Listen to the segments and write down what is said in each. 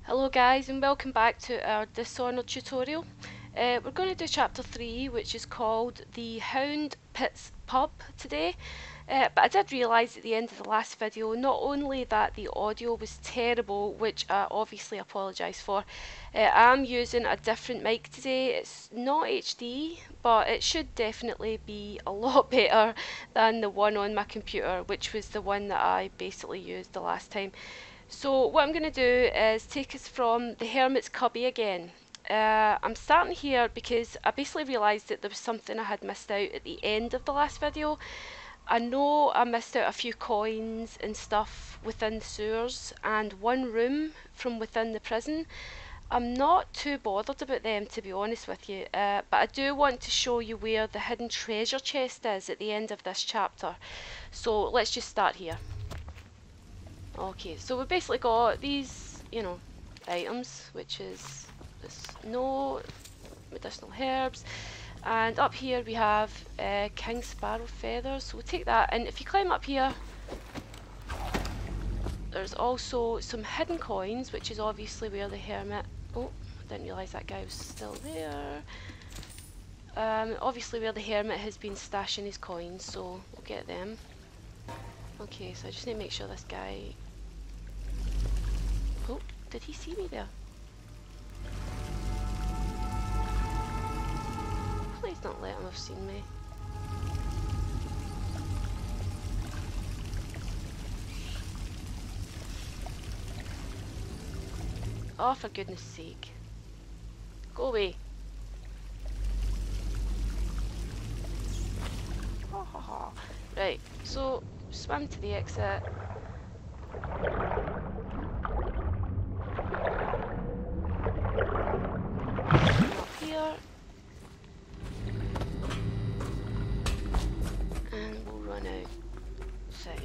Hello guys and welcome back to our Dishonored tutorial. We're going to do chapter 3, which is called The Hound Pits Pub today. But I did realise at the end of the last video not only that the audio was terrible, which I obviously apologise for. I'm using a different mic today. It's not HD, but it should definitely be a lot better than the one on my computer, which was the one that I basically used the last time. So what I'm going to do is take us from the Hermit's Cubby again. I'm starting here because I basically realised that there was something I had missed out at the end of the last video. I know I missed out a few coins and stuff within the sewers and one room from within the prison. I'm not too bothered about them, to be honest with you, but I do want to show you where the hidden treasure chest is at the end of this chapter. So let's just start here. Okay, so we've basically got these, items, which is this no medicinal herbs, and up here we have king sparrow feathers, so we'll take that. And if you climb up here, there's also some hidden coins, which is obviously where the hermit, oh, I didn't realise that guy was still there. Obviously where the hermit has been stashing his coins, so we'll get them. Okay, so I just need to make sure this guy, oh, did he see me there? Please don't let him have seen me. Oh, for goodness sake. Go away. Ha ha ha. Right, so swim to the exit. Up here. And we'll run outside.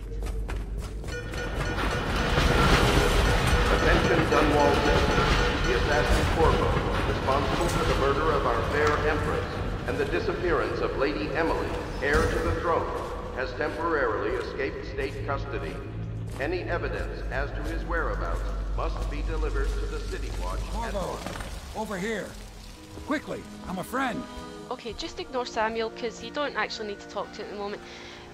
Attention Dunwall citizens. The assassin Corvo, responsible for the murder of our fair Empress and the disappearance of Lady Emily, heir to the throne, has temporarily escaped state custody. Any evidence as to his whereabouts must be delivered to the City Watch at once. Over here. Quickly, I'm a friend. Okay, just ignore Samuel because you don't actually need to talk to him at the moment.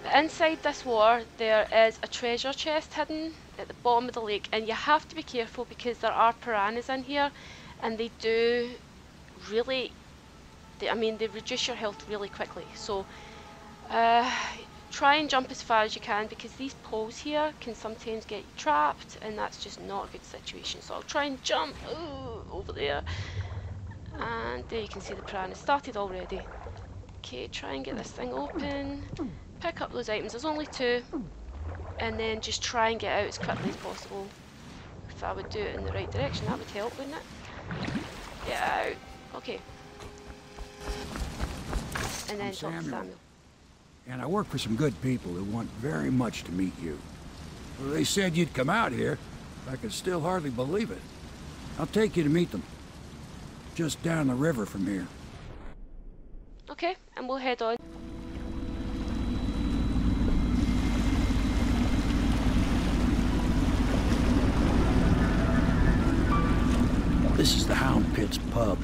But inside this water there is a treasure chest hidden at the bottom of the lake, and you have to be careful because there are piranhas in here, and they do really, they reduce your health really quickly. So try and jump as far as you can because these poles here can sometimes get you trapped, and that's just not a good situation. So I'll try and jump over there. And there you can see the piranha started already. Okay, try and get this thing open. Pick up those items, there's only 2. And then just try and get out as quickly as possible. If I would do it in the right direction, that would help, wouldn't it? Get out. Okay. And then talk to Samuel. And I work for some good people who want very much to meet you. Well, they said you'd come out here. I can still hardly believe it. I'll take you to meet them. Just down the river from here. Okay, and we'll head on. This is the Hound Pits pub.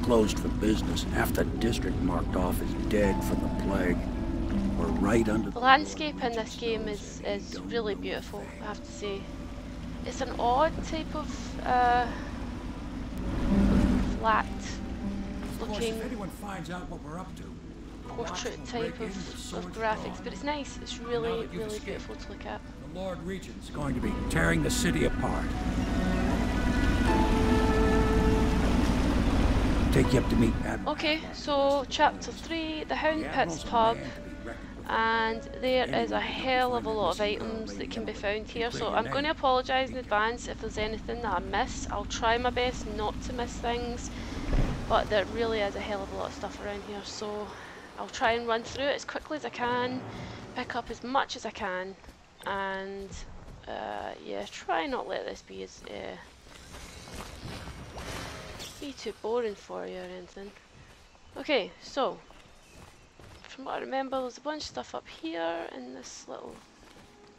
Closed for business. Half the district marked off as dead from the plague. We're right under the landscape in this game is really beautiful, I have to say. It's an odd type of flat looking portrait type of graphics, but it's nice. It's really beautiful to look at. The Lord Regent's going to be tearing the city apart. Take you up to meet Admiral. Okay, so chapter 3, the Hound Pits pub, and there is a hell of a lot of items that can be found here, so I'm going to apologise in advance if there's anything that I miss. I'll try my best not to miss things, but there really is a hell of a lot of stuff around here, so I'll try and run through it as quickly as I can, pick up as much as I can, and yeah, try not let this be as be too boring for you or anything. Okay, so from what I remember, there's a bunch of stuff up here in this little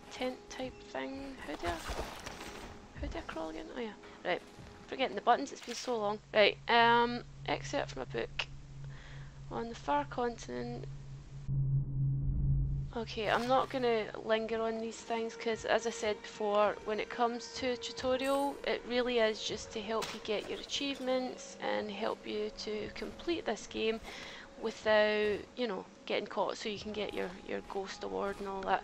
tent type thing. How do I crawl again? Oh yeah, right. Forgetting the buttons, it's been so long. Right, excerpt from a book. On the far continent. Okay, I'm not going to linger on these things because, as I said before, when it comes to a tutorial, it really is just to help you get your achievements and help you to complete this game without, you know, getting caught, so you can get your ghost award and all that.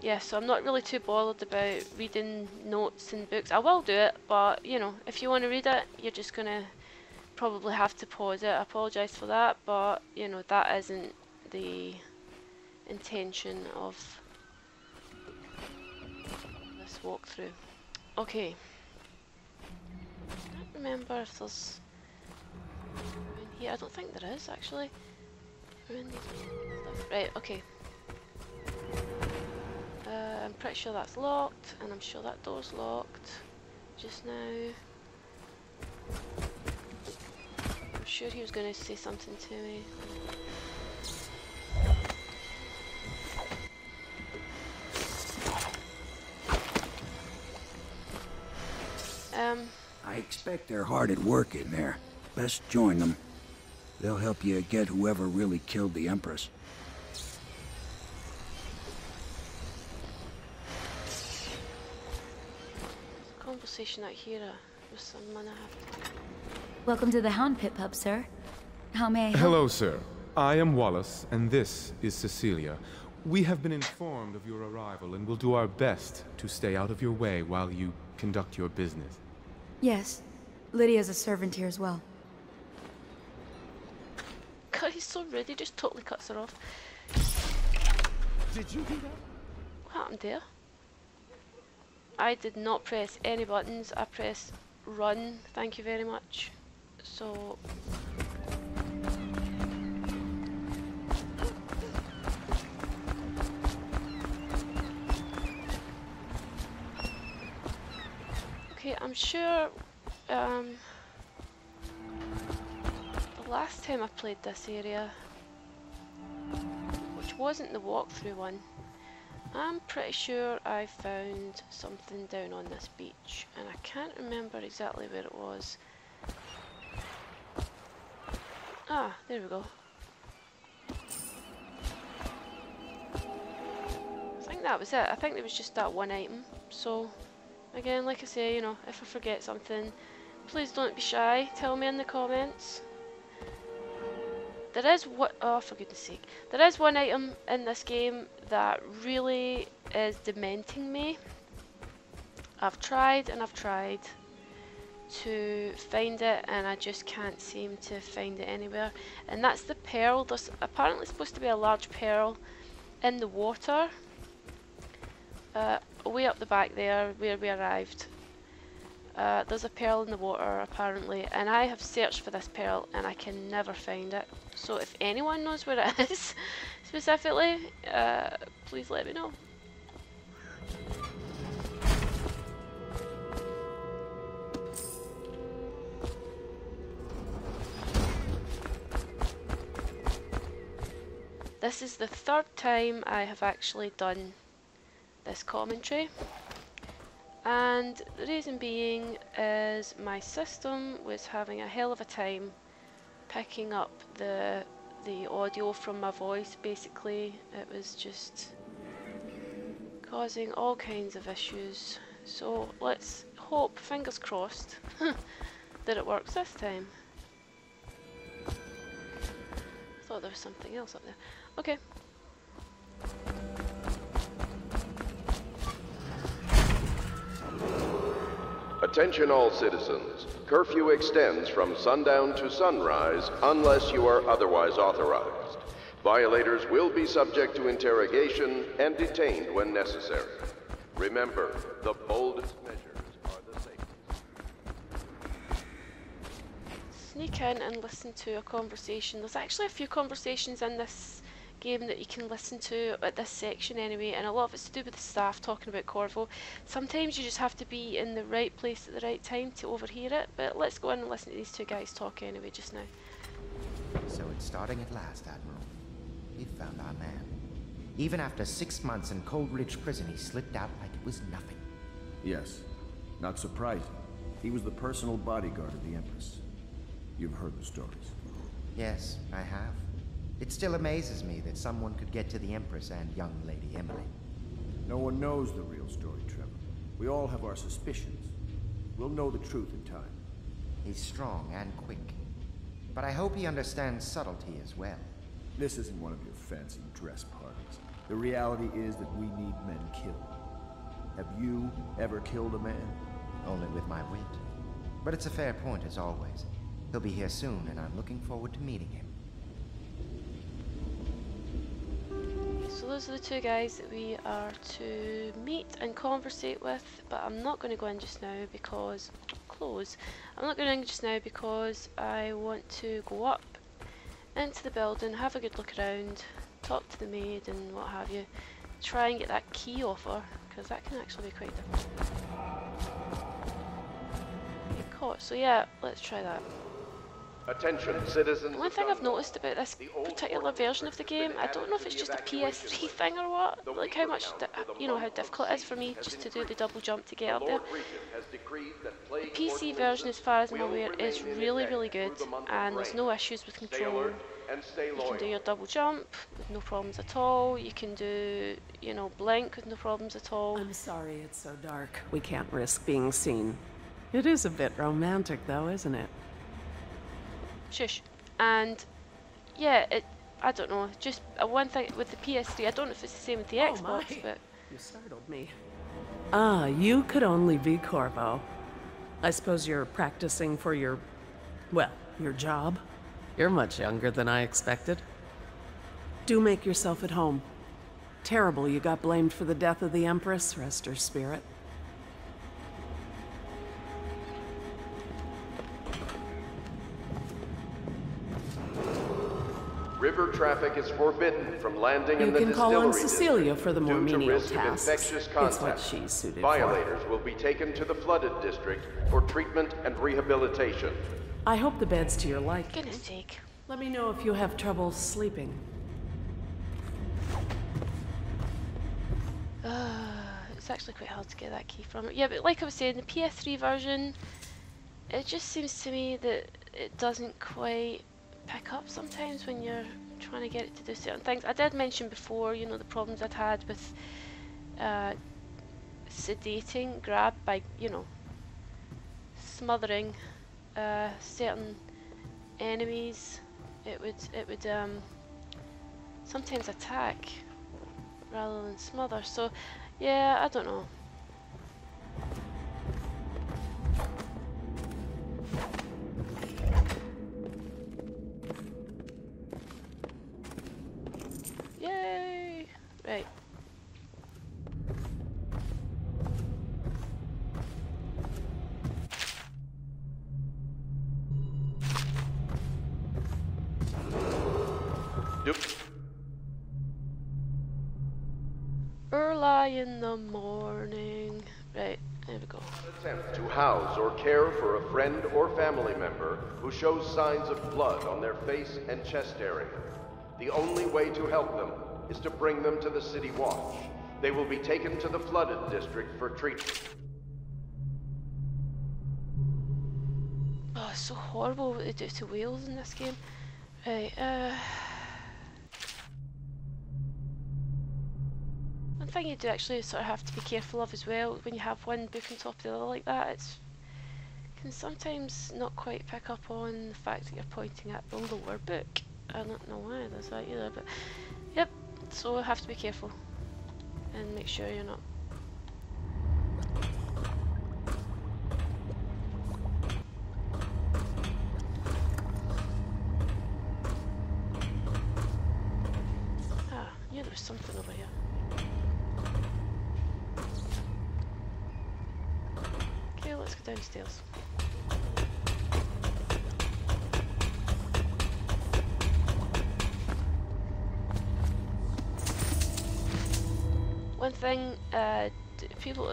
Yeah, so I'm not really too bothered about reading notes and books. I will do it, but, you know, if you want to read it, you're just going to probably have to pause it. I apologise for that, but, you know, that isn't the intention of this walkthrough. Okay. I don't remember if there's in here. I don't think there is actually. Right, okay. I'm pretty sure that's locked, and I'm sure that door's locked just now. I'm sure he was going to say something to me. I expect they're hard at work in there. Best join them. They'll help you get whoever really killed the Empress. Conversation out here with someone I have to... Welcome to the Hound Pit Pub, sir. How may I help? Hello, sir. I am Wallace, and this is Cecilia. We have been informed of your arrival and will do our best to stay out of your way while you conduct your business. Yes. Lydia's a servant here as well. God, he's so rude, he just totally cuts her off. Did you do that? What happened there? I did not press any buttons, I pressed run, thank you very much. So... Okay, I'm sure the last time I played this area, which wasn't the walkthrough one, I'm pretty sure I found something down on this beach, and I can't remember exactly where it was. Ah, there we go. I think that was it. I think there was just that one item, so... Again, like I say, you know, if I forget something, please don't be shy, tell me in the comments. There is oh, for goodness sake. There is one item in this game that really is dementing me. I've tried and I've tried to find it, and I just can't seem to find it anywhere. And that's the pearl. There's apparently supposed to be a large pearl in the water. Way up the back there where we arrived. There's a pearl in the water apparently, and I have searched for this pearl and I can never find it. So if anyone knows where it is specifically, please let me know. This is the third time I have actually done this commentary, and the reason being is my system was having a hell of a time picking up the audio from my voice. Basically, it was just causing all kinds of issues, so let's hope, fingers crossed, that it works this time. I thought there was something else up there. Okay. Attention all citizens. Curfew extends from sundown to sunrise unless you are otherwise authorized. Violators will be subject to interrogation and detained when necessary. Remember, the boldest measures are the safest. Sneak in and listen to a conversation. There's actually a few conversations in this game that you can listen to at this section anyway, and a lot of it's to do with the staff talking about Corvo. Sometimes you just have to be in the right place at the right time to overhear it, but let's go in and listen to these two guys talk anyway just now. So it's starting at last, Admiral. We found our man. Even after 6 months in Cold Ridge Prison, he slipped out like it was nothing. Yes. Not surprising. He was the personal bodyguard of the Empress. You've heard the stories. Yes, I have. It still amazes me that someone could get to the Empress and young Lady Emily. No one knows the real story, Trevor. We all have our suspicions. We'll know the truth in time. He's strong and quick. But I hope he understands subtlety as well. This isn't one of your fancy dress parties. The reality is that we need men killed. Have you ever killed a man? Only with my wit. But it's a fair point as always. He'll be here soon, and I'm looking forward to meeting him. So those are the two guys that we are to meet and conversate with, but I'm not going to go in just now because... close. I'm not going in just now because I want to go up into the building, have a good look around, talk to the maid and what have you, try and get that key off her, because that can actually be quite difficult. Get caught. So yeah, let's try that. Attention, citizens. One thing I've noticed about this particular version of the game, I don't know if it's just a PS3 thing or what, like how much, you know, how difficult it is for me just to do the double jump to get up there. The PC version, as far as I'm aware, is really, really good, and there's no issues with control. You can do your double jump with no problems at all, you can do, you know, blink with no problems at all. I'm sorry it's so dark. We can't risk being seen. It is a bit romantic though, isn't it? Shush. And yeah, I don't know, just one thing with the PS3, I don't know if it's the same with the Xbox, but... You startled me. Ah, you could only be Corvo. I suppose you're practicing for your, well, your job? You're much younger than I expected. Do make yourself at home. Terrible you got blamed for the death of the Empress, rest her spirit. River traffic is forbidden from landing in the You can call on distillery Cecilia for the more due to menial risk of tasks. infectious It's contact. what she's suited Violators will be taken to the flooded district for treatment and rehabilitation. for. I hope the bed's to your liking. Goodness sake. Let me know if you have trouble sleeping. It's actually quite hard to get that key from it. Yeah, but like I was saying, the PS3 version, it just seems to me that it doesn't quite pick up sometimes when you're trying to get it to do certain things. I did mention before, you know, the problems I'd had with sedating grab by, you know, smothering certain enemies. It would sometimes attack rather than smother. So yeah, I don't know. Yay! Right. Yep. Early in the morning. Right, there we go. Attempt to house or care for a friend or family member who shows signs of blood on their face and chest area. The only way to help them is to bring them to the City Watch. They will be taken to the flooded district for treatment. Oh, it's so horrible what they do to whales in this game. Right, one thing you do actually sort of have to be careful of as well when you have one book on top of the other like that, it can sometimes not quite pick up on the fact that you're pointing at the lower book. I don't know why there's that either, but yep, so have to be careful and make sure you're not. Ah, I knew there was something over here. Okay, let's go downstairs. One thing,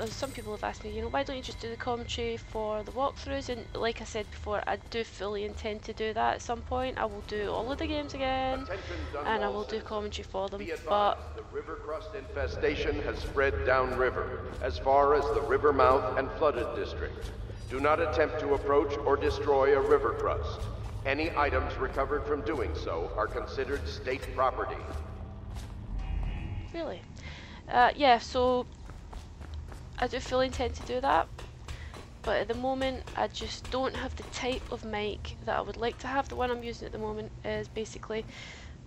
some people have asked me, you know, why don't you just do the commentary for the walkthroughs? And like I said before, I do fully intend to do that at some point. I will do all of the games again, and I will do commentary for them. But the river crust infestation has spread downriver, as far as the river mouth and flooded district. Do not attempt to approach or destroy a river crust. Any items recovered from doing so are considered state property. Really? Yeah, so I do fully intend to do that, but at the moment I just don't have the type of mic that I would like to have. The one I'm using at the moment is basically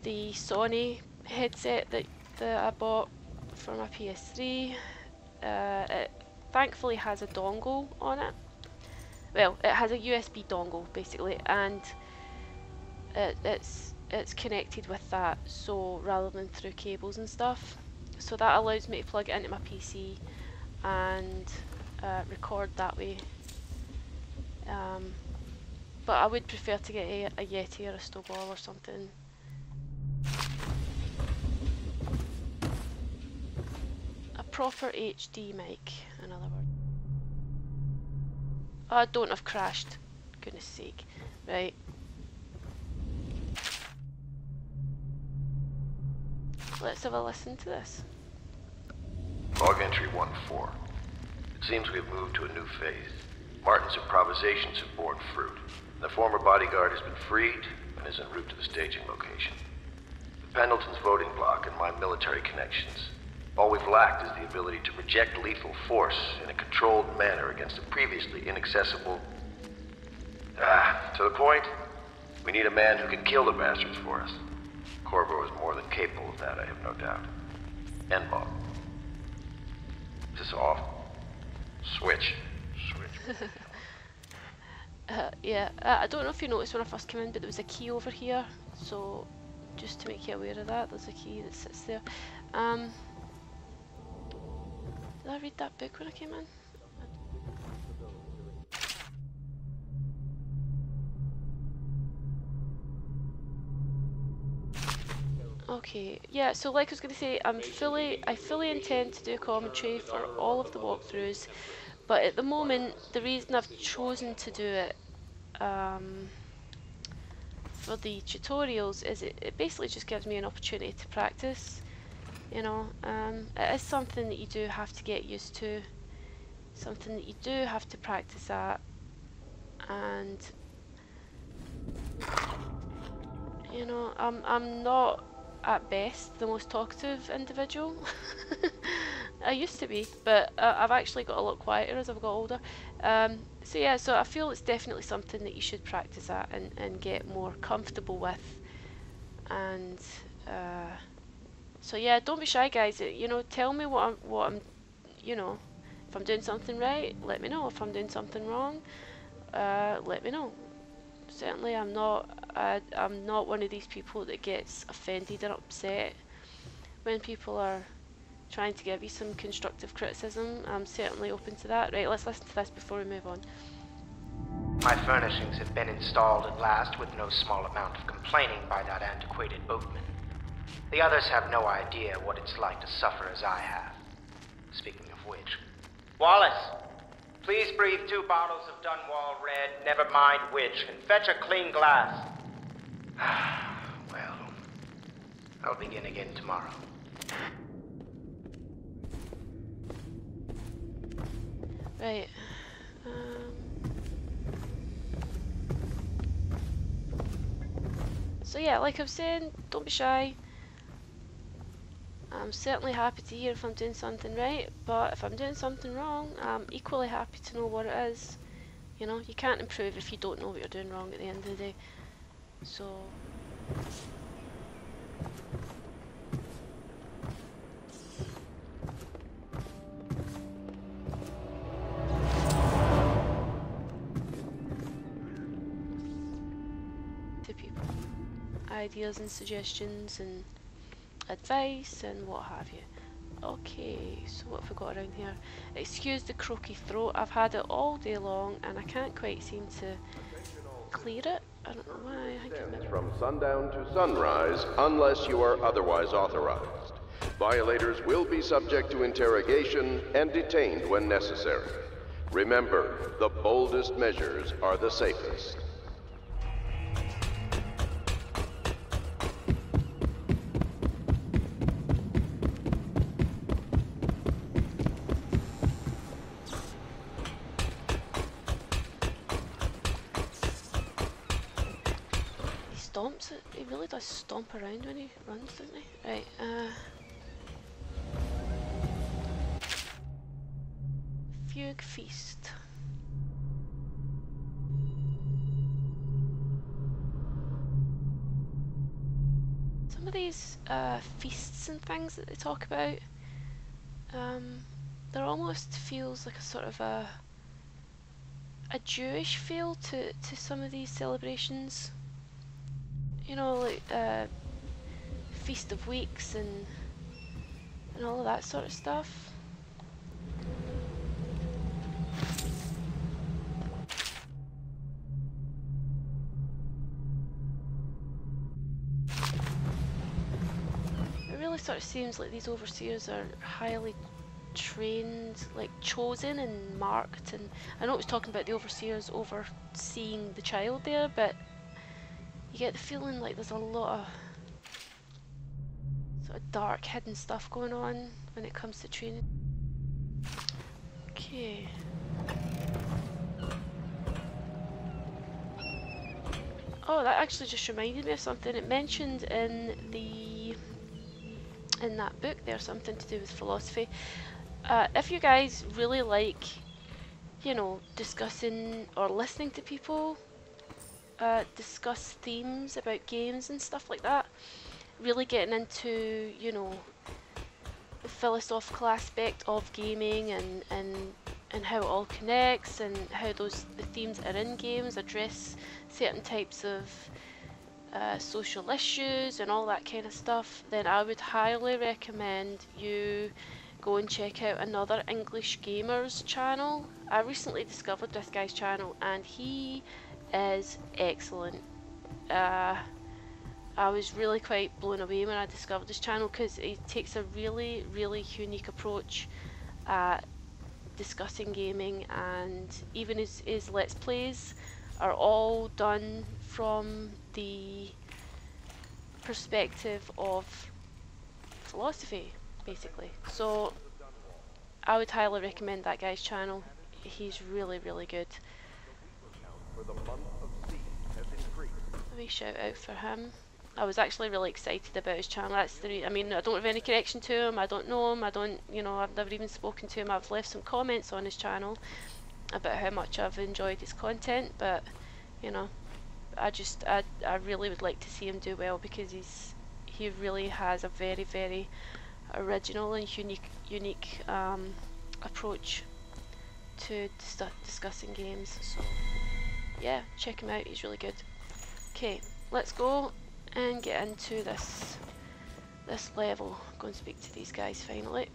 the Sony headset that I bought for my PS3. It thankfully has a dongle on it. Well, it has a USB dongle basically, and it's connected with that, so rather than through cables and stuff. So that allows me to plug it into my PC and record that way. But I would prefer to get a Yeti or a Snowball or something. A proper HD mic, in other words. Oh, don't have crashed. Goodness sake. Right. Let's have a listen to this. Log entry 1-4. It seems we have moved to a new phase. Martin's improvisations have borne fruit. The former bodyguard has been freed and is en route to the staging location. With Pendleton's voting block and my military connections, all we've lacked is the ability to project lethal force in a controlled manner against a previously inaccessible... to the point, we need a man who can kill the bastards for us. Corvo is more than capable of that, I have no doubt. N-Bob. Is this off? Switch. Yeah, I don't know if you noticed when I first came in, but there was a key over here, so just to make you aware of that, there's a key that sits there. Did I read that book when I came in? Okay, yeah, so like I was going to say, I fully intend to do commentary for all of the walkthroughs, but at the moment, the reason I've chosen to do it for the tutorials is it basically just gives me an opportunity to practice, you know. It is something that you do have to get used to, something that you do have to practice at, and, you know, I'm not at best the most talkative individual. I used to be, but I've actually got a lot quieter as I've got older. So yeah, so I feel it's definitely something that you should practice at and get more comfortable with. And so yeah, don't be shy, guys. You know, tell me what I'm, you know, if I'm doing something right, let me know. If I'm doing something wrong, let me know. Certainly, I'm not one of these people that gets offended or upset when people are trying to give you some constructive criticism. I'm certainly open to that. Right, let's listen to this before we move on. My furnishings have been installed at last with no small amount of complaining by that antiquated boatman. The others have no idea what it's like to suffer as I have. Speaking of which, Wallace! Please breathe 2 bottles of Dunwall Red, never mind which, and fetch a clean glass. Well, I'll begin again tomorrow. Right. So yeah, like I was saying, don't be shy. I'm certainly happy to hear if I'm doing something right, but if I'm doing something wrong, I'm equally happy to know what it is. You know, you can't improve if you don't know what you're doing wrong at the end of the day. So... to people. Ideas and suggestions and advice and what have you. Okay, so what have we got around here? Excuse the croaky throat, I've had it all day long and I can't quite seem to clear it. I don't know why. I think Extends from sundown to sunrise unless you are otherwise authorized. Violators will be subject to interrogation and detained when necessary. Remember, the boldest measures are the safest. stomps. He really does stomp around when he runs, doesn't he? Right, Fugue Feast. Some of these feasts and things that they talk about, there almost feels like a sort of a Jewish feel to some of these celebrations. You know, like Feast of Weeks and all of that sort of stuff. It really sort of seems like these overseers are highly trained, like chosen and marked, and I know it was talking about the overseers overseeing the child there, but you get the feeling like there's a lot of sort of dark hidden stuff going on when it comes to training. Okay. Oh, that actually just reminded me of something. It mentioned in that book there something to do with philosophy. If you guys really like, you know, discussing or listening to people discuss themes about games and stuff like that, really getting into, you know, the philosophical aspect of gaming and how it all connects and how the themes that are in games address certain types of social issues and all that kind of stuff, then I would highly recommend you go and check out another English Gamers channel. I recently discovered this guy's channel and he is excellent. I was really quite blown away when I discovered this channel because he takes a really, really unique approach at discussing gaming, and even his Let's Plays are all done from the perspective of philosophy, basically. So I would highly recommend that guy's channel. He's really, really good. A wee shout out for him. I was actually really excited about his channel. That's the I mean, I don't have any connection to him, I don't know him, you know, I've never even spoken to him. I've left some comments on his channel about how much I've enjoyed his content, but you know, I really would like to see him do well because he really has a very, very original and unique approach to discussing games. So yeah, check him out, he's really good. Okay, let's go and get into this level. Go and speak to these guys finally.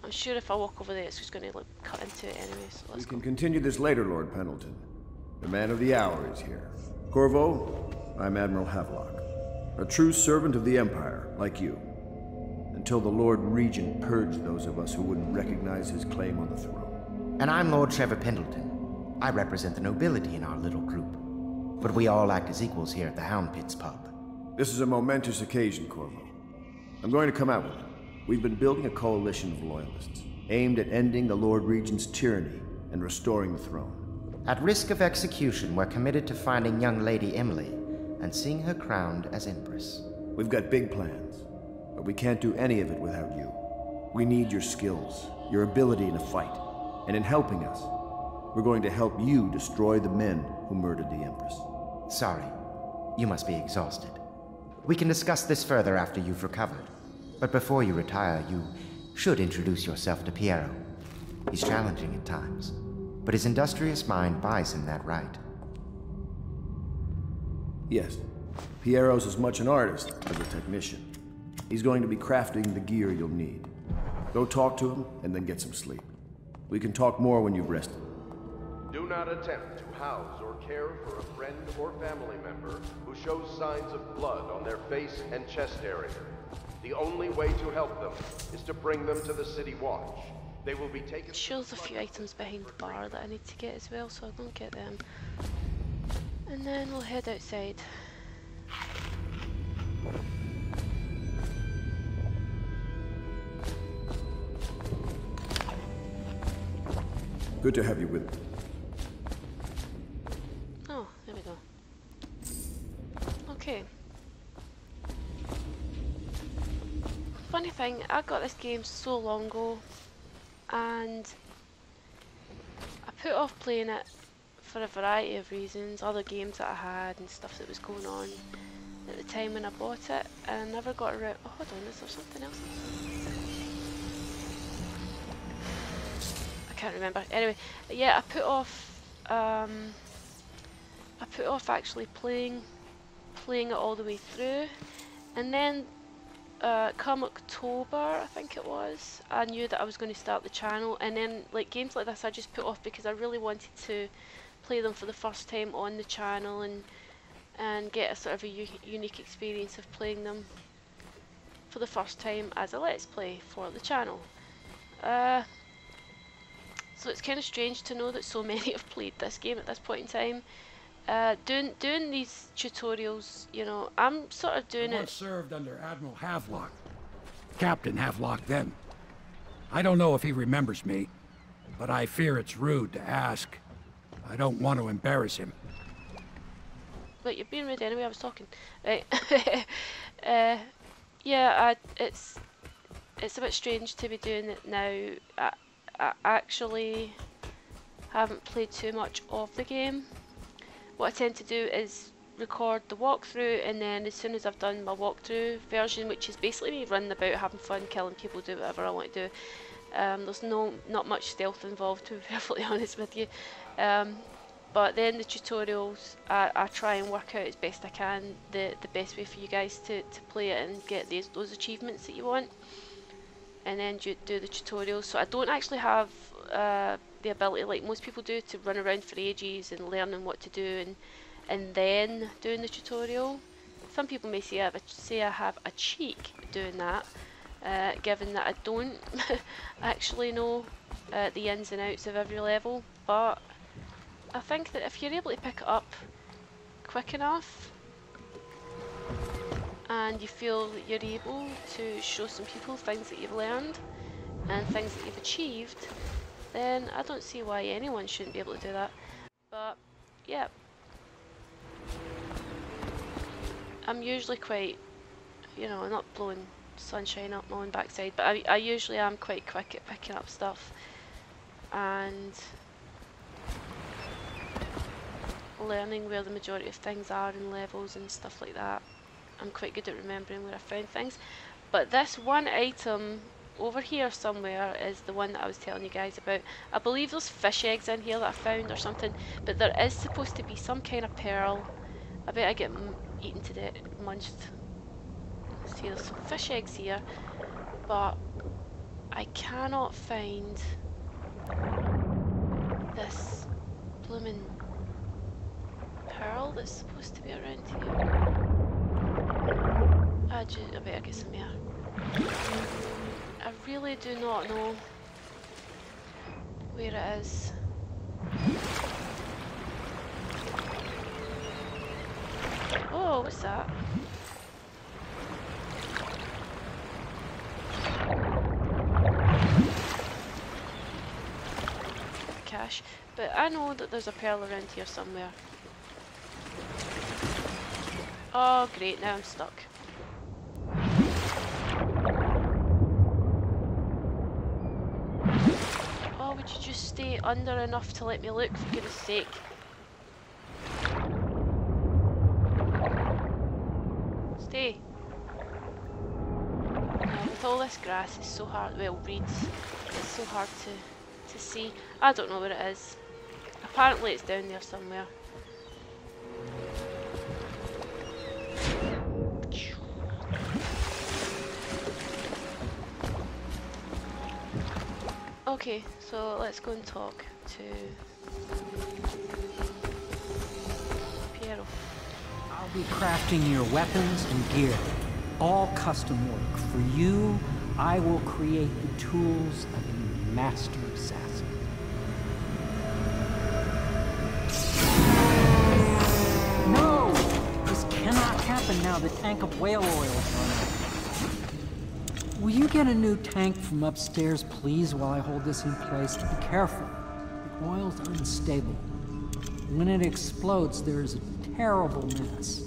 I'm sure if I walk over there it's just going to cut into it anyway, so let's go. We can continue this later, Lord Pendleton. The man of the hour is here. Corvo, I'm Admiral Havelock, a true servant of the Empire, like you. Until the Lord Regent purged those of us who wouldn't recognize his claim on the throne. And I'm Lord Trevor Pendleton. I represent the nobility in our little group. But we all act as equals here at the Hound Pits pub. This is a momentous occasion, Corvo. I'm going to come out with it. We've been building a coalition of loyalists, aimed at ending the Lord Regent's tyranny and restoring the throne. At risk of execution, we're committed to finding young Lady Emily and seeing her crowned as Empress. We've got big plans, but we can't do any of it without you. We need your skills, your ability in a fight, and in helping us, we're going to help you destroy the men who murdered the Empress. Sorry, you must be exhausted. We can discuss this further after you've recovered. But before you retire, you should introduce yourself to Piero. He's challenging at times, but his industrious mind buys him that right. Yes, Piero's as much an artist as a technician. He's going to be crafting the gear you'll need. Go talk to him, and then get some sleep. We can talk more when you've rested. Do not attempt to house or care for a friend or family member who shows signs of blood on their face and chest area. The only way to help them is to bring them to the City Watch. They will be taken... It shows a few items behind the bar that I need to get as well, so I don't get them. And then we'll head outside. Good to have you with me. Oh, there we go. Okay. Funny thing, I got this game so long ago, and I put off playing it for a variety of reasons, other games that I had and stuff that was going on at the time when I bought it, and I never got around. Oh, hold on, is there something else? I can't remember. Anyway, yeah, I put off actually playing it all the way through, and then come October, I think it was, I knew that I was going to start the channel, and then like games like this I just put off because I really wanted to play them for the first time on the channel and get a sort of a unique experience of playing them for the first time as a let's play for the channel. So it's kind of strange to know that so many have played this game at this point in time. Doing these tutorials, you know, I'm sort of doing I once served under Admiral Havelock, Captain Havelock then. I don't know if he remembers me, but I fear it's rude to ask. I don't want to embarrass him. But you're being rude anyway, I was talking. Right. Yeah, it's a bit strange to be doing it now. I actually haven't played too much of the game. What I tend to do is record the walkthrough, and then as soon as I've done my walkthrough version, which is basically me running about, having fun, killing people, do whatever I want to do. There's not much stealth involved, to be perfectly honest with you. But then the tutorials, I try and work out as best I can the best way for you guys to play it and get those achievements that you want. And then do the tutorials. So I don't actually have the ability like most people do to run around for ages and learning what to do and then doing the tutorial. Some people may say I have a cheek doing that, given that I don't actually know the ins and outs of every level, but I think that if you're able to pick it up quick enough and you feel that you're able to show some people things that you've learned and things that you've achieved, then I don't see why anyone shouldn't be able to do that. But yeah, I'm usually quite, you know, not blowing sunshine up my own backside, but I usually am quite quick at picking up stuff and learning where the majority of things are in levels and stuff like that. I'm quite good at remembering where I found things. But this one item over here somewhere is the one that I was telling you guys about. I believe there's fish eggs in here that I found or something, but there is supposed to be some kind of pearl. I bet I get eaten to death, munched. See, there's some fish eggs here, but I cannot find this blooming pearl that's supposed to be around here. I better get some air. I really do not know where it is. Oh, what's that? Cash. But I know that there's a pearl around here somewhere. Oh great, now I'm stuck. Oh, would you just stay under enough to let me look, for goodness sake? Stay. With all this grass, it's so hard, well, reeds, it's so hard to see. I don't know where it is. Apparently it's down there somewhere. Okay, so let's go and talk to Piero. I'll be crafting your weapons and gear, all custom work. For you, I will create the tools of a master assassin. No! This cannot happen now. The tank of whale oil is running out. Will you get a new tank from upstairs, please, while I hold this in place? Be careful. The oil's unstable. When it explodes, there's a terrible mess.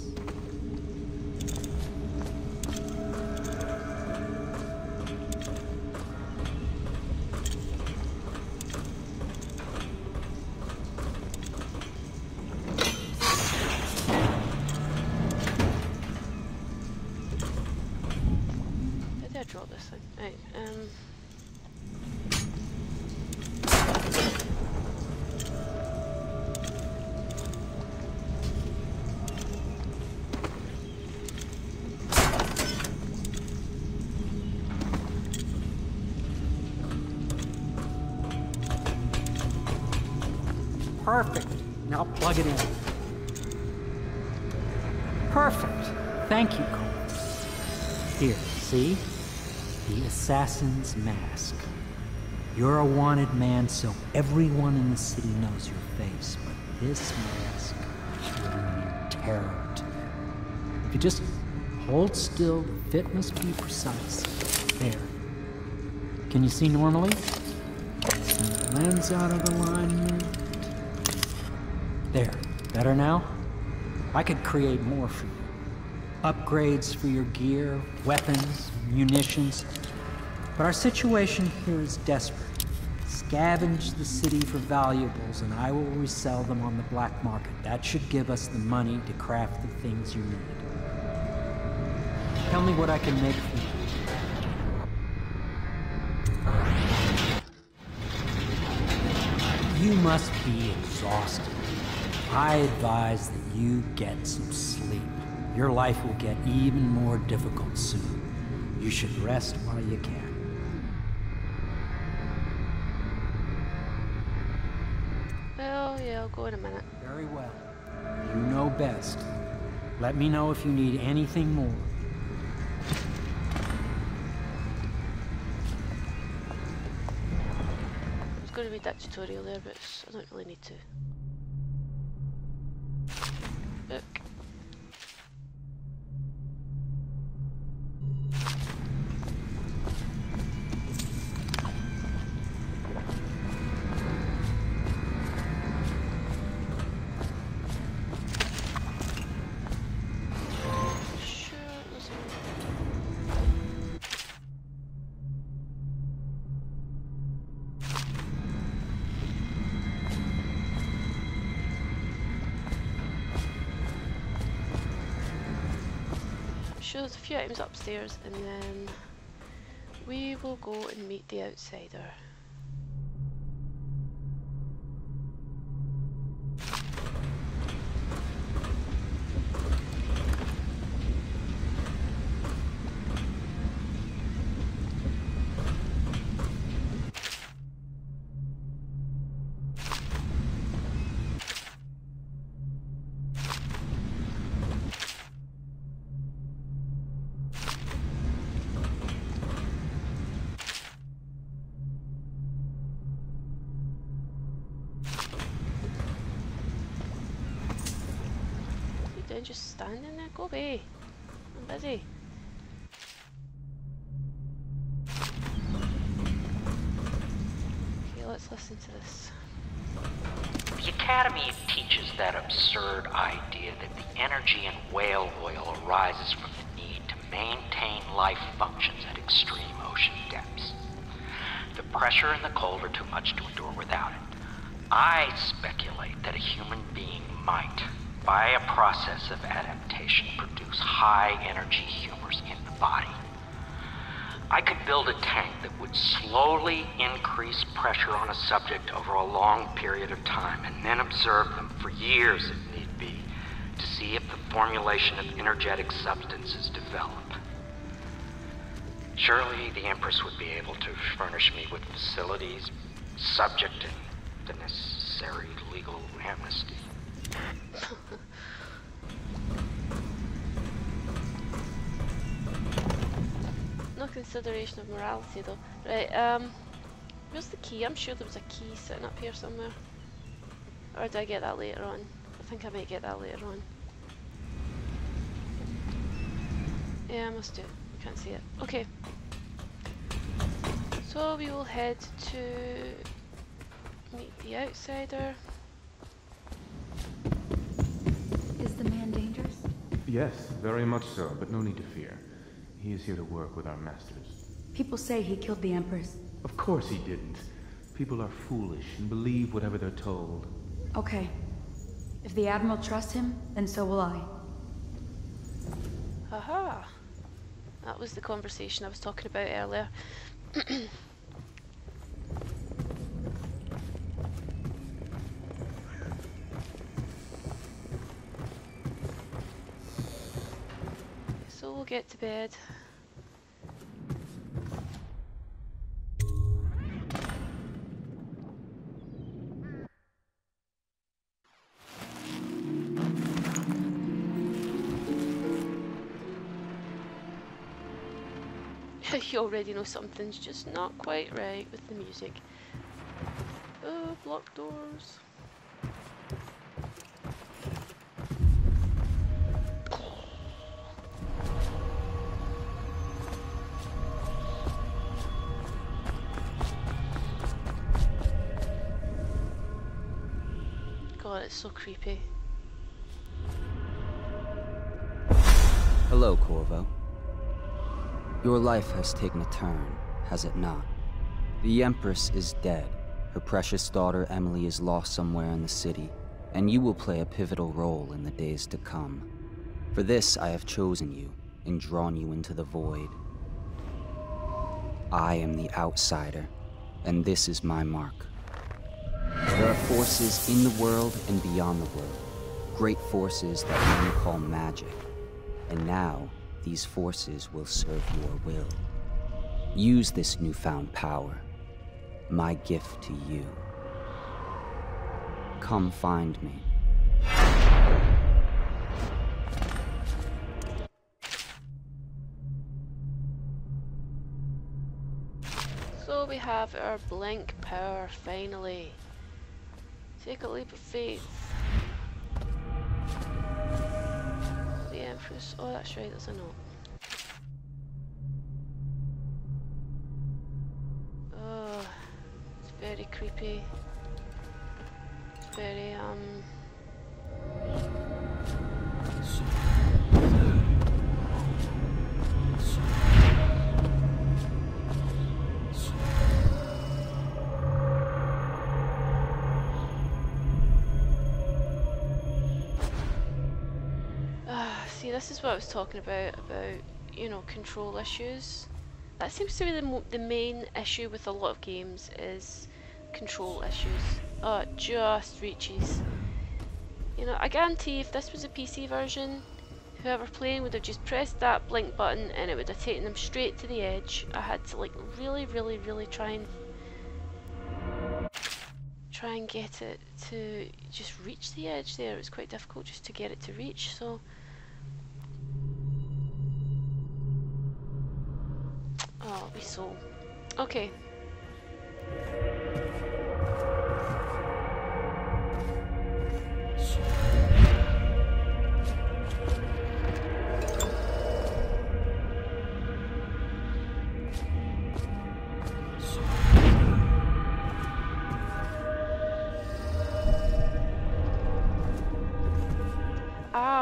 Perfect. Now plug it in. Perfect. Thank you, Cole. Here, see? The assassin's mask. You're a wanted man, so everyone in the city knows your face, but this mask will mean terror to them. If you just hold still, the fit must be precise. There. Can you see normally? Lens out of alignment. There. Better now? I could create more for you. Upgrades for your gear, weapons, munitions. But our situation here is desperate. Scavenge the city for valuables and I will resell them on the black market. That should give us the money to craft the things you need. Tell me what I can make for you. You must be exhausted. I advise that you get some sleep. Your life will get even more difficult soon. You should rest while you can. Well, yeah, I'll go in a minute. Very well. You know best. Let me know if you need anything more. I was going to read that tutorial there, but I don't really need to. Look. Sure, there's a few items upstairs, and then we will go and meet the outsider. Just standing there, go away. I'm busy. Okay, let's listen to this. The Academy teaches that absurd idea that the energy in whale oil arises from the need to maintain life functions at extreme ocean depths. The pressure and the cold are too much to endure without it. I speculate that a human being might, by a process of adaptation, produce high-energy humors in the body. I could build a tank that would slowly increase pressure on a subject over a long period of time, and then observe them for years if need be, to see if the formulation of energetic substances develop. Surely the Empress would be able to furnish me with facilities, subject and the necessary legal amnesty. No consideration of morality though. Right, where's the key? I'm sure there was a key sitting up here somewhere. Or did I get that later on? I think I might get that later on. Yeah, I must do. Can't see it. Okay. So we will head to meet the outsider. Is the man dangerous? Yes, very much so, but no need to fear. He is here to work with our masters. People say he killed the Empress. Of course he didn't. People are foolish and believe whatever they're told. Okay. If the Admiral trusts him, then so will I. Aha! That was the conversation I was talking about earlier. So we'll get to bed. You already know something's just not quite right with the music. Oh, blocked doors. God, it's so creepy. Hello, Corvo. Your life has taken a turn, has it not? The Empress is dead. Her precious daughter Emily is lost somewhere in the city, and you will play a pivotal role in the days to come. For this, I have chosen you and drawn you into the void. I am the outsider, and this is my mark. There are forces in the world and beyond the world, great forces that men call magic. And now, these forces will serve your will. Use this newfound power, my gift to you. Come find me. So we have our blink power, finally. Take a leap of faith. The Empress. Oh, that's right, there's a note. Oh, it's very creepy. It's very, see, this is what I was talking about, you know, control issues. That seems to be the main issue with a lot of games, is control issues. Oh, it just reaches. You know, I guarantee if this was a PC version, whoever playing would have just pressed that blink button and it would have taken them straight to the edge. I had to like really try and get it to just reach the edge there. It was quite difficult just to get it to reach, so oh, we saw. Okay.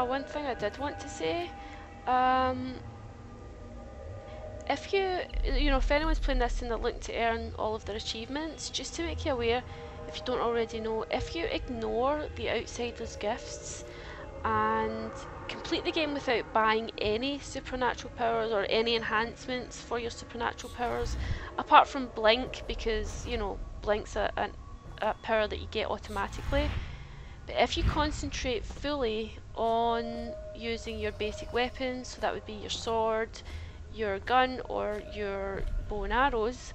One thing I did want to say, if if anyone's playing this and they're looking to earn all of their achievements, just to make you aware, if you don't already know, if you ignore the Outsider's gifts and complete the game without buying any supernatural powers or any enhancements for your supernatural powers, apart from Blink, because, you know, Blink's a power that you get automatically. But if you concentrate fully on using your basic weapons, so that would be your sword, your gun, or your bow and arrows,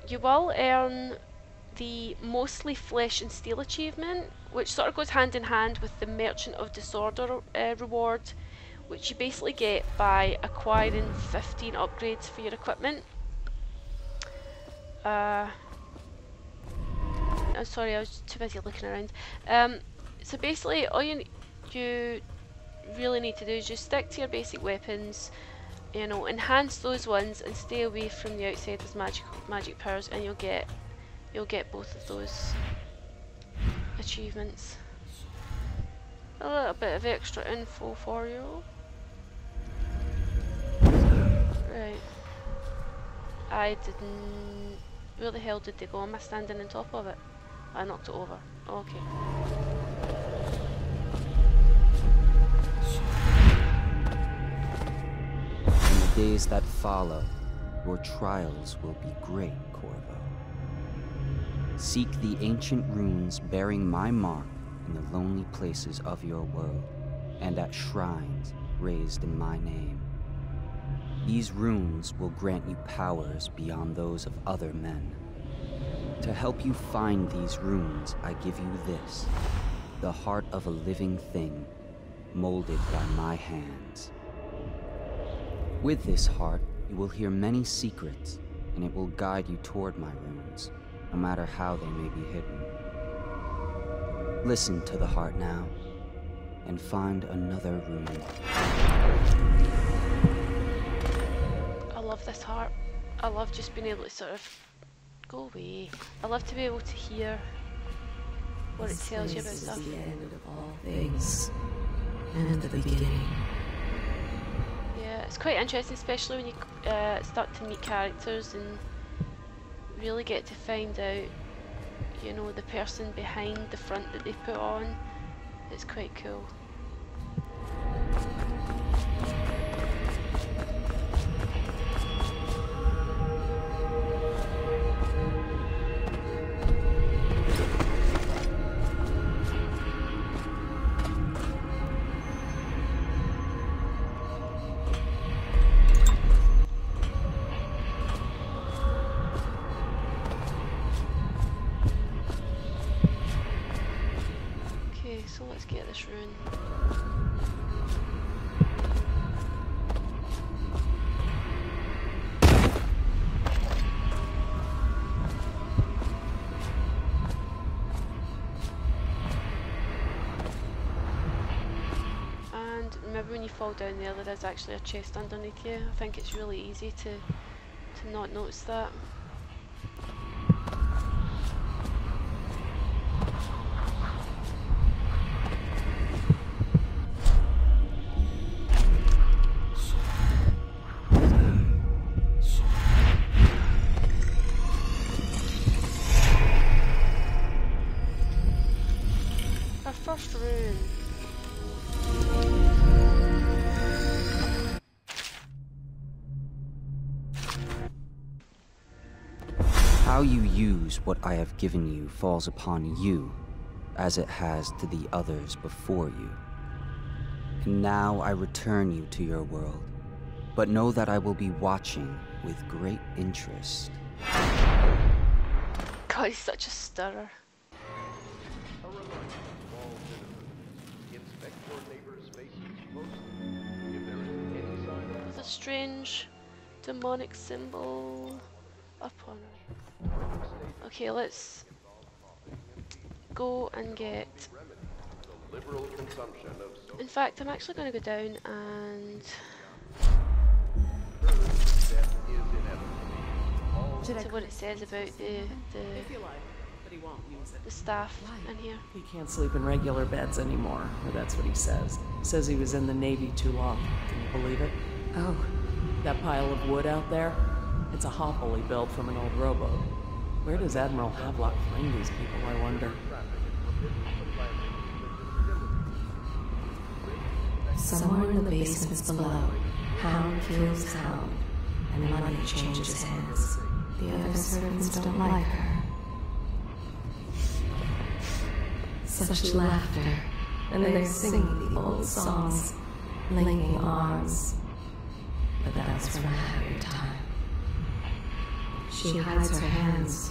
you will earn the Mostly Flesh and Steel achievement, which sort of goes hand in hand with the Merchant of Disorder reward, which you basically get by acquiring 15 upgrades for your equipment. I'm sorry, I was too busy looking around. So basically, all you really need to do is just stick to your basic weapons, you know, enhance those ones, and stay away from the Outsider's magic powers, and you'll get both of those achievements. A little bit of extra info for you. Right. I didn't. Where the hell did they go? Am I standing on top of it? I knocked it over. Okay. In the days that follow, your trials will be great, Corvo. Seek the ancient runes bearing my mark in the lonely places of your world, and at shrines raised in my name. These runes will grant you powers beyond those of other men. To help you find these runes, I give you this, the heart of a living thing, molded by my hands. With this heart, you will hear many secrets, and it will guide you toward my runes, no matter how they may be hidden. Listen to the heart now, and find another rune. I love this heart. I love just being able to sort of go away. I love to be able to hear what it tells you about stuff. This is the end of all things, and the beginning. Yeah, it's quite interesting, especially when you start to meet characters and really get to find out, you know, the person behind the front that they put on. It's quite cool. So let's get this rune. And remember, when you fall down there, there is actually a chest underneath you. I think it's really easy to not notice that. First rune. How you use what I have given you falls upon you, as it has to the others before you. And now I return you to your world, but know that I will be watching with great interest. God, he's such a stirrer. With a strange demonic symbol upon her. Okay, let's go and get... In fact, I'm actually going to go down and... see what it says about the staff in here. He can't sleep in regular beds anymore, or that's what he says. Says he was in the Navy too long. Can you believe it? Oh. That pile of wood out there? It's a hovel he built from an old rowboat. Where does Admiral Havelock find these people, I wonder? Somewhere in the basements below, Hound kills Hound, and money changes hands. The other servants don't like her. Such laughter, and they're singing the old songs, linking arms. But that was from a happier time. She hides her hands.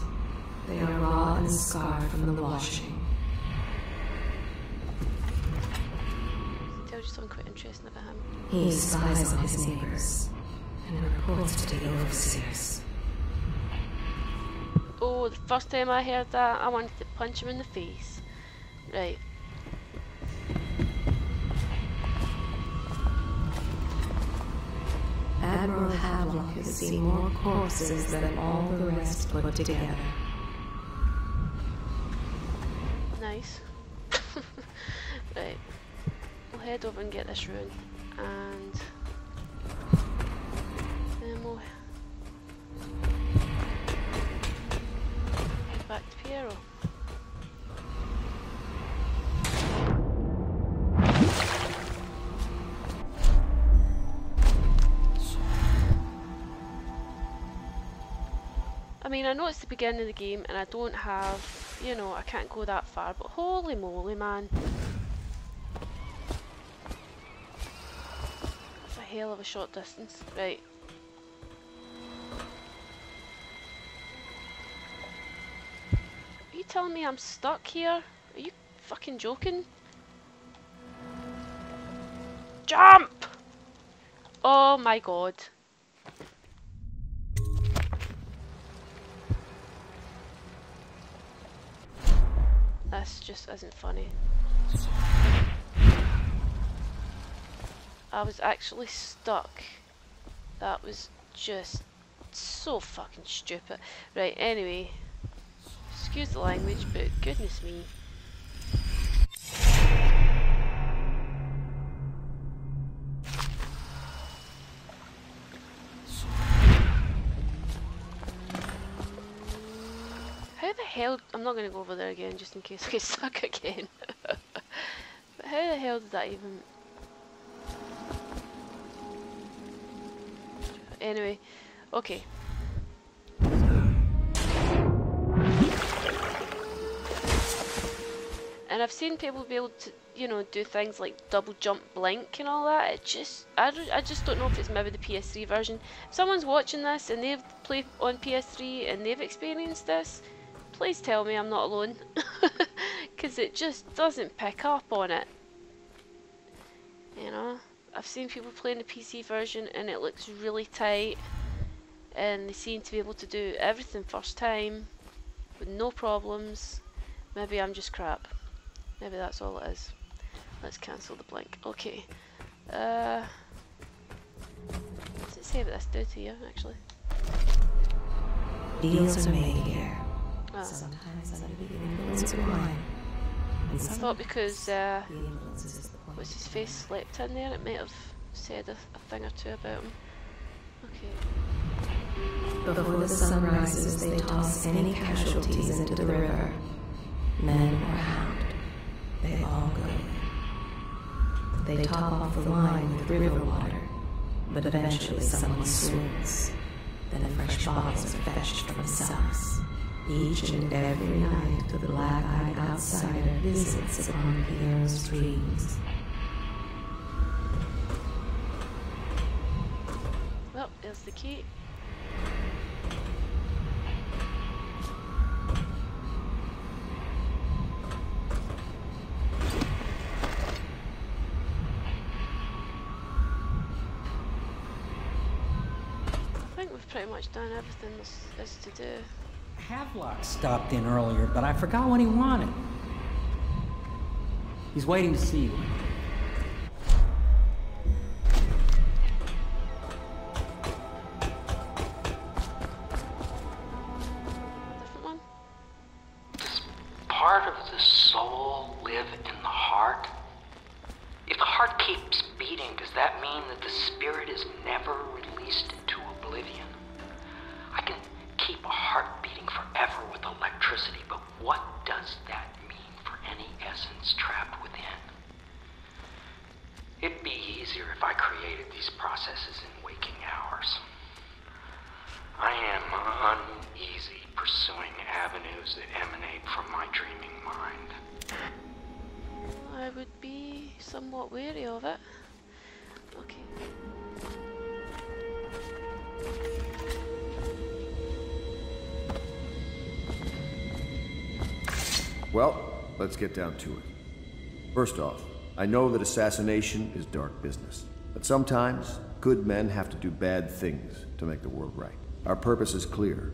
They are raw and scarred from the washing. Tells you something quite interesting about him. He spies on his neighbors and reports to the overseers. Oh, the first time I heard that, I wanted to punch him in the face. Right. Admiral Havelock has seen more corpses than all the rest put together. Nice. Right. We'll head over and get this rune. And then we'll head back to Piero. I mean, I know it's the beginning of the game and I don't have, you know, I can't go that far, but holy moly, man. That's a hell of a short distance. Right. Are you telling me I'm stuck here? Are you fucking joking? Jump! Oh my god. This just isn't funny. I was actually stuck. That was just so fucking stupid. Right, anyway. Excuse the language, but goodness me. How the hell... I'm not going to go over there again just in case I get stuck again. But how the hell did that even... Anyway, okay. And I've seen people be able to, you know, do things like double jump blink and all that. It just, I just don't know if it's maybe the PS3 version. If someone's watching this and they've played on PS3 and they've experienced this, please tell me I'm not alone. Because it just doesn't pick up on it. You know, I've seen people playing the PC version and it looks really tight. And they seem to be able to do everything first time with no problems. Maybe I'm just crap. Maybe that's all it is. Let's cancel the blink. Okay. What does it say about this dude here, actually? Deals are made here. Oh. Sometimes under the influence of wine. I thought because what's his face slept in there, it might have said a thing or two about him. Okay. Before the sun rises, they toss any casualties into the river. Men or hound, they all go in. They top off the line with river water, but eventually someone swoons. Then fresh bottles are fetched from cellars. Each and every night the black-eyed outsider visits upon Piero's dreams. Well, there's the key. I think we've pretty much done everything there is to do. Havelock stopped in earlier, but I forgot what he wanted. He's waiting to see you. Different one? Does part of the soul live in the heart? If the heart keeps beating, does that mean that the spirit is never released into oblivion? I can keep a heart beating forever with electricity, but what does that mean for any essence trapped within? It'd be easier if I created these processes in waking hours. I am uneasy pursuing avenues that emanate from my dreaming mind. I would be somewhat wary of it. Okay. Well, let's get down to it. First off, I know that assassination is dark business, but sometimes good men have to do bad things to make the world right. Our purpose is clear.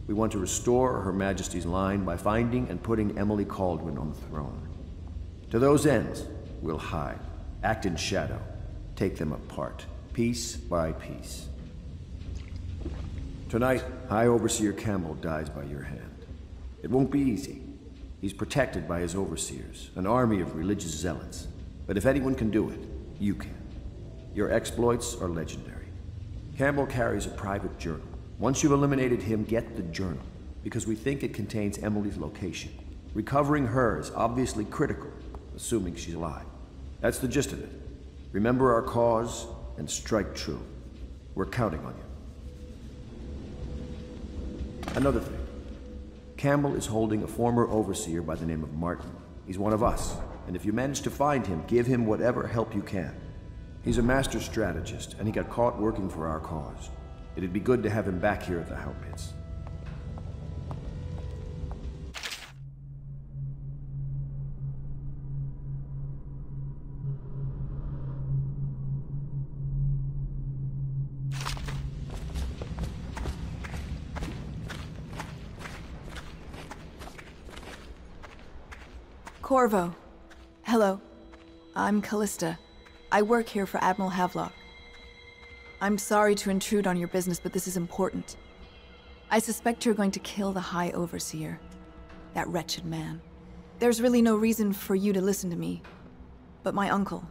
We want to restore Her Majesty's line by finding and putting Emily Kaldwin on the throne. To those ends, we'll hide, act in shadow, take them apart, piece by piece. Tonight, High Overseer Campbell dies by your hand. It won't be easy. He's protected by his overseers, an army of religious zealots. But if anyone can do it, you can. Your exploits are legendary. Campbell carries a private journal. Once you've eliminated him, get the journal, because we think it contains Emily's location. Recovering her is obviously critical, assuming she's alive. That's the gist of it. Remember our cause and strike true. We're counting on you. Another thing. Campbell is holding a former overseer by the name of Martin. He's one of us, and if you manage to find him, give him whatever help you can. He's a master strategist, and he got caught working for our cause. It'd be good to have him back here at the Hound Pits. Corvo. Hello. I'm Callista. I work here for Admiral Havelock. I'm sorry to intrude on your business, but this is important. I suspect you're going to kill the High Overseer. That wretched man. There's really no reason for you to listen to me. But my uncle,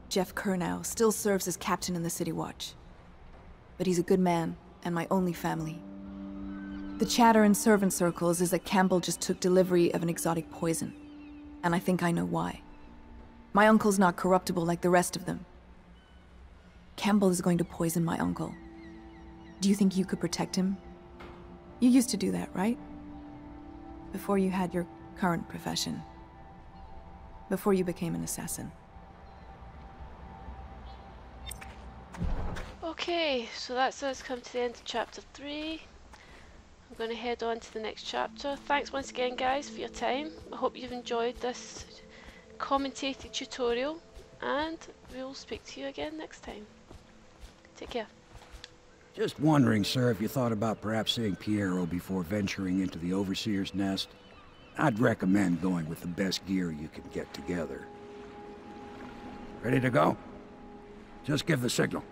Jeff Kernow, still serves as captain in the City Watch. But he's a good man, and my only family. The chatter in servant circles is that Campbell just took delivery of an exotic poison. And I think I know why. My uncle's not corruptible like the rest of them. Campbell is going to poison my uncle. Do you think you could protect him? You used to do that, right? Before you had your current profession. Before you became an assassin. Okay, so that's us come to the end of chapter 3. I'm going to head on to the next chapter. Thanks once again guys for your time. I hope you've enjoyed this commentated tutorial, and we'll speak to you again next time. Take care. Just wondering, sir, if you thought about perhaps seeing Piero before venturing into the Overseer's nest. I'd recommend going with the best gear you can get together. Ready to go? Just give the signal.